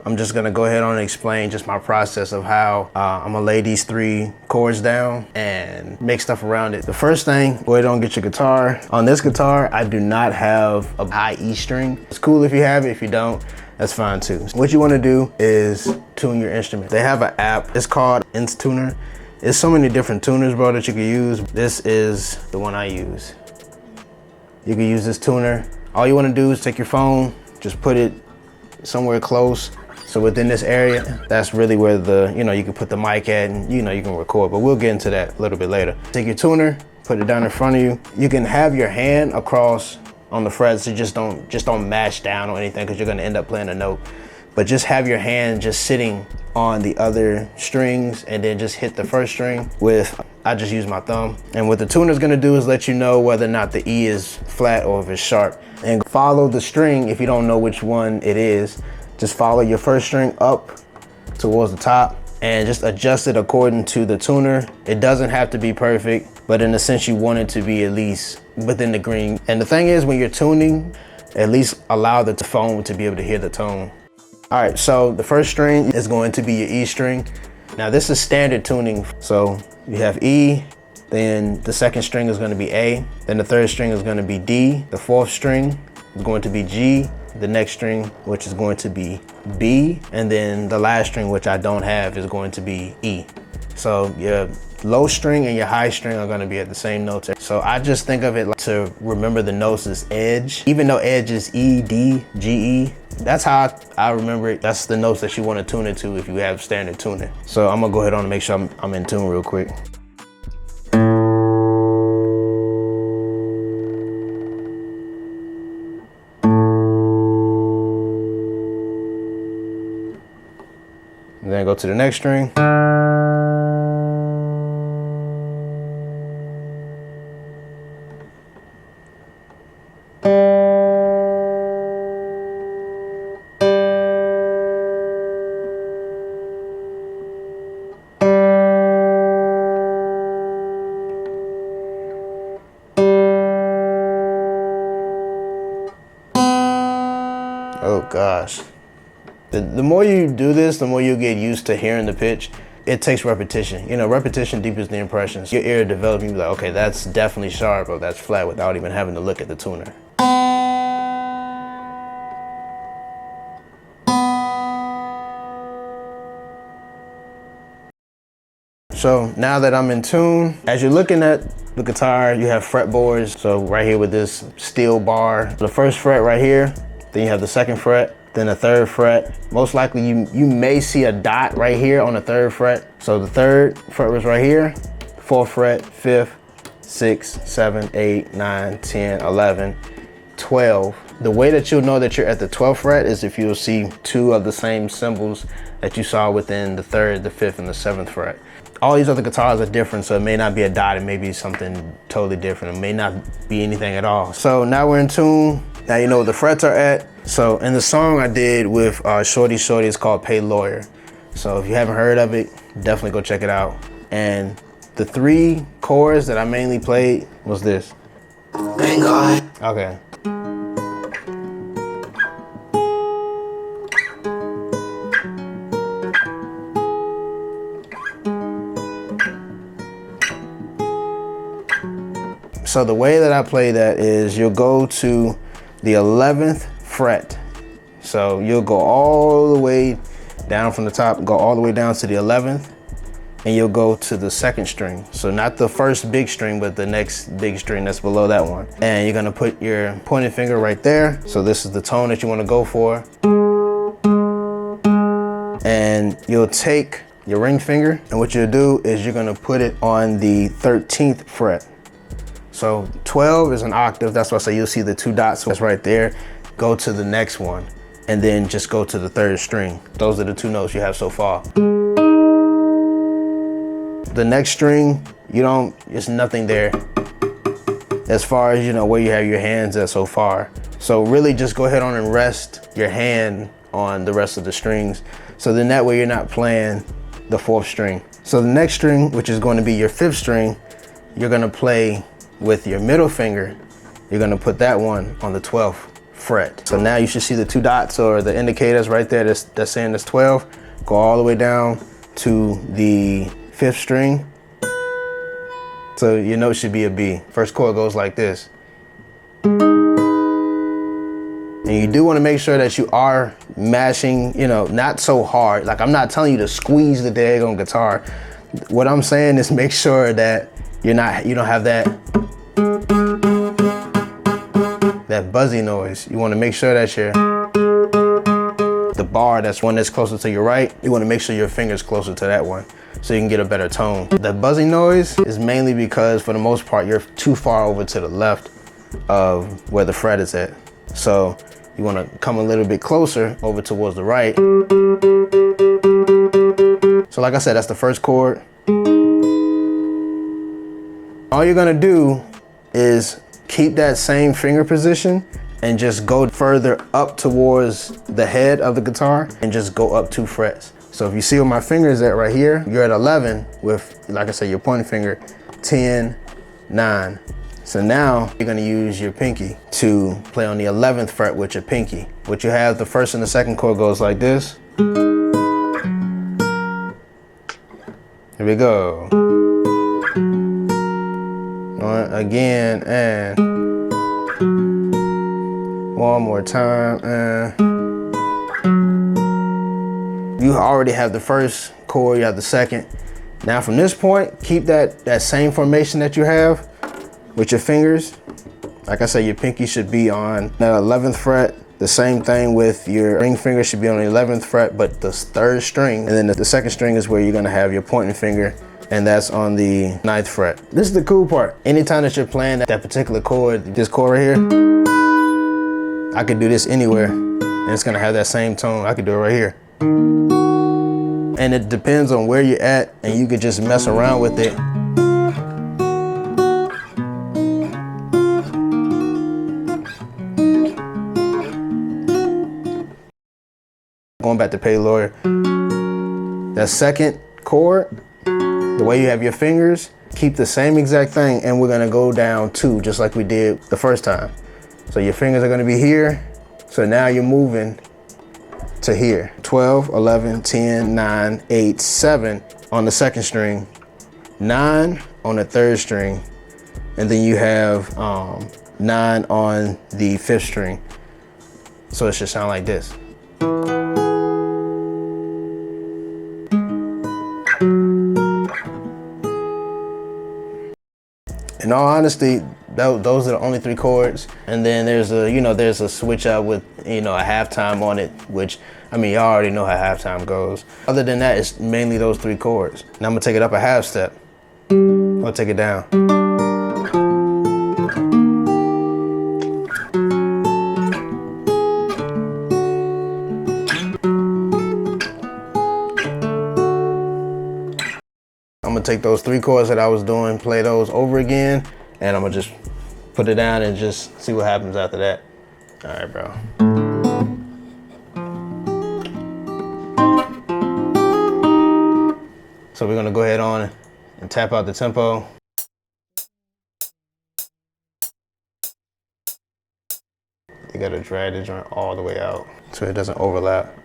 I'm just gonna go ahead on and explain just my process of how I'm gonna lay these 3 chords down and make stuff around it. The first thing, go ahead and get your guitar. On this guitar, I do not have a high E string. It's cool if you have it. If you don't, that's fine too. What you wanna do is tune your instrument. They have an app, it's called Tuner. There's so many different tuners, bro, that you can use. This is the one I use. You can use this tuner. All you wanna do is take your phone, just put it somewhere close. So within this area, that's really where you can put the mic at and you can record, but we'll get into that a little bit later. Take your tuner, put it down in front of you. You can have your hand across on the frets, so just don't mash down or anything because you're gonna end up playing a note. But just have your hand just sitting on the other strings and then just hit the first string with, I just use my thumb. And what the tuner's gonna do is let you know whether or not the E is flat or if it's sharp. And follow the string if you don't know which one it is. Just follow your first string up towards the top and just adjust it according to the tuner. It doesn't have to be perfect, but in a sense you want it to be at least within the green. And the thing is, when you're tuning, at least allow the phone to be able to hear the tone. All right, so the first string is going to be your E string. Now this is standard tuning. So you have E, then the second string is gonna be A, then the third string is gonna be D, the fourth string is going to be G, the next string, which is going to be B, and then the last string, which I don't have, is going to be E. So your low string and your high string are gonna be at the same notes. So I just think of it like to remember the notes as edge. Even though edge is E, D, G, E, that's how I remember it. That's the notes that you wanna tune it to if you have standard tuning. So I'm gonna go ahead on and make sure I'm in tune real quick. And then go to the next string. Oh gosh. The more you do this, the more you get used to hearing the pitch. It takes repetition. Repetition deepens the impressions. Your ear developing, you be like, okay, that's definitely sharp or that's flat without even having to look at the tuner. So now that I'm in tune, as you're looking at the guitar, you have fretboards. So right here with this steel bar, the first fret right here, then you have the second fret, then the third fret. Most likely you may see a dot right here on the third fret. So the third fret was right here, fourth fret, fifth, 6, 7, 8, 9, 10, 11, 12. The way that you'll know that you're at the 12th fret is if you'll see 2 of the same symbols that you saw within the 3rd, the 5th, and the 7th fret. All these other guitars are different, so it may not be a dot, it may be something totally different. It may not be anything at all. So now we're in tune. Now you know where the frets are at. So in the song I did with Shorty, it's called Pay Lawyer. So if you haven't heard of it, definitely go check it out. And the 3 chords that I mainly played was this. Thank God. Okay. So the way that I play that is you'll go to the 11th fret. So you'll go all the way down from the top, go all the way down to the 11th, and you'll go to the second string. So not the first big string, but the next big string that's below that one. And you're gonna put your pointing finger right there. So this is the tone that you wanna go for. And you'll take your ring finger, and what you'll do is you're gonna put it on the 13th fret. So 12 is an octave, that's why I say you'll see the 2 dots that's right there. Go to the next one, and then just go to the 3rd string. Those are the 2 notes you have so far. The next string, it's nothing there as far as where you have your hands at so far. So really just go ahead on and rest your hand on the rest of the strings. So then that way you're not playing the 4th string. So the next string, which is going to be your 5th string, you're gonna play with your middle finger. You're gonna put that one on the 12th fret. So now you should see the 2 dots or the indicators right there that's saying it's 12. Go all the way down to the 5th string. So your note should be a B. First chord goes like this. And you do want to make sure that you are mashing, you know, not so hard. Like, I'm not telling you to squeeze the daggone guitar. What I'm saying is make sure that you don't have that buzzy noise. You want to make sure that the bar, that's one that's closer to your right, you want to make sure your finger's closer to that one so you can get a better tone. The buzzy noise is mainly because for the most part you're too far over to the left of where the fret is at. So you want to come a little bit closer over towards the right. So like I said, that's the first chord. All you're gonna do is keep that same finger position and just go further up towards the head of the guitar and just go up 2 frets. So if you see where my finger is at right here, you're at 11 with, like I said, your pointing finger, 10, 9. So now you're gonna use your pinky to play on the 11th fret with your pinky. What you have, the first and the second chord goes like this. Here we go. Again, and one more time, and you already have the first chord, you have the second. Now from this point, keep that same formation that you have with your fingers. Like I said, your pinky should be on that 11th fret. The same thing with your ring finger should be on the 11th fret, but the 3rd string. And then the 2nd string is where you're gonna have your pointing finger, and that's on the 9th fret. This is the cool part. Anytime that you're playing that particular chord, this chord right here, I could do this anywhere, and it's gonna have that same tone. I could do it right here. And it depends on where you're at, and you could just mess around with it. Going back to Pay Lawyer, that second chord, the way you have your fingers, keep the same exact thing, and we're gonna go down 2 just like we did the first time. So your fingers are gonna be here. So now you're moving to here. 12, 11, 10, 9, 8, 7 on the 2nd string, 9 on the 3rd string, and then you have 9 on the 5th string. So it should sound like this. In all honesty, those are the only 3 chords. And then there's a switch out with, a halftime on it, which, I mean, y'all already know how halftime goes. Other than that, it's mainly those 3 chords. Now I'm gonna take it up a half step. I'll take it down. I'm gonna take those 3 chords that I was doing, play those over again, and I'm gonna just put it down and just see what happens after that. All right, bro. So we're gonna go ahead on and tap out the tempo. You gotta drag the joint all the way out so it doesn't overlap.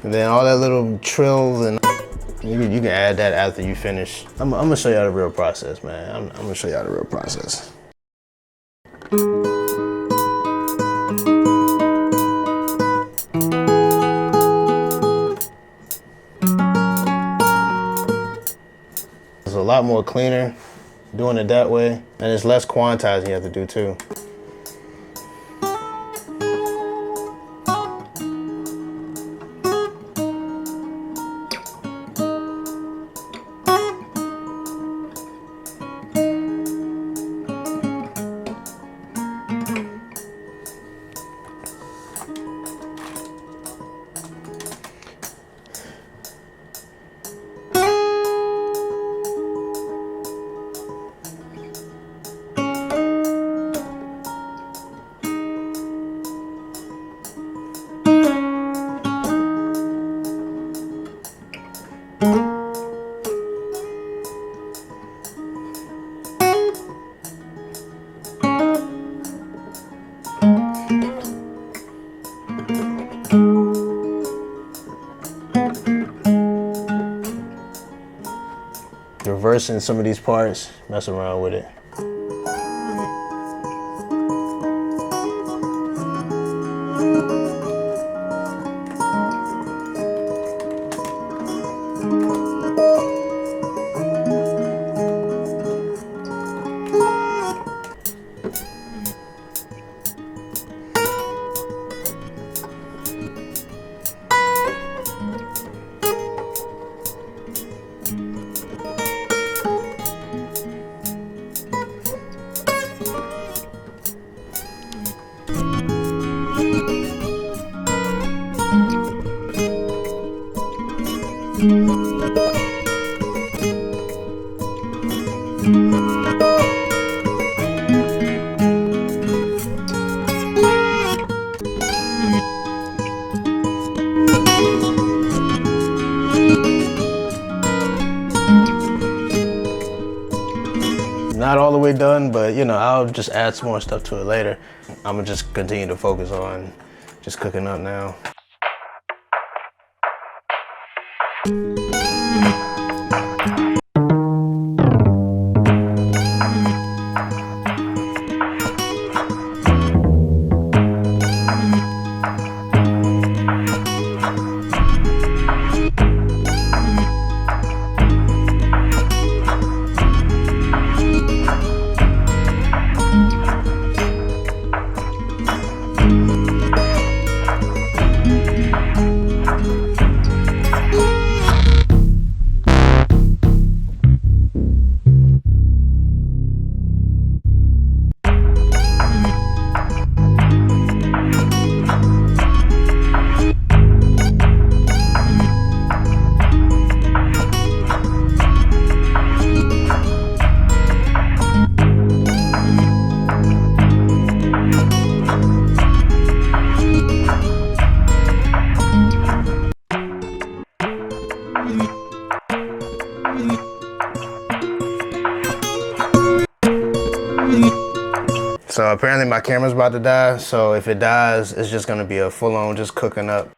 And then all that little trills, and you can add that after you finish. I'm gonna show y'all the real process, man. I'm gonna show y'all the real process. It's a lot more cleaner doing it that way, and it's less quantizing you have to do too. reversing some of these parts, messing around with it. Not all the way done, but you know, I'll just add some more stuff to it later. I'm gonna just continue to focus on just cooking up now. So apparently my camera's about to die, so if it dies, it's just gonna be a full-on just cooking up.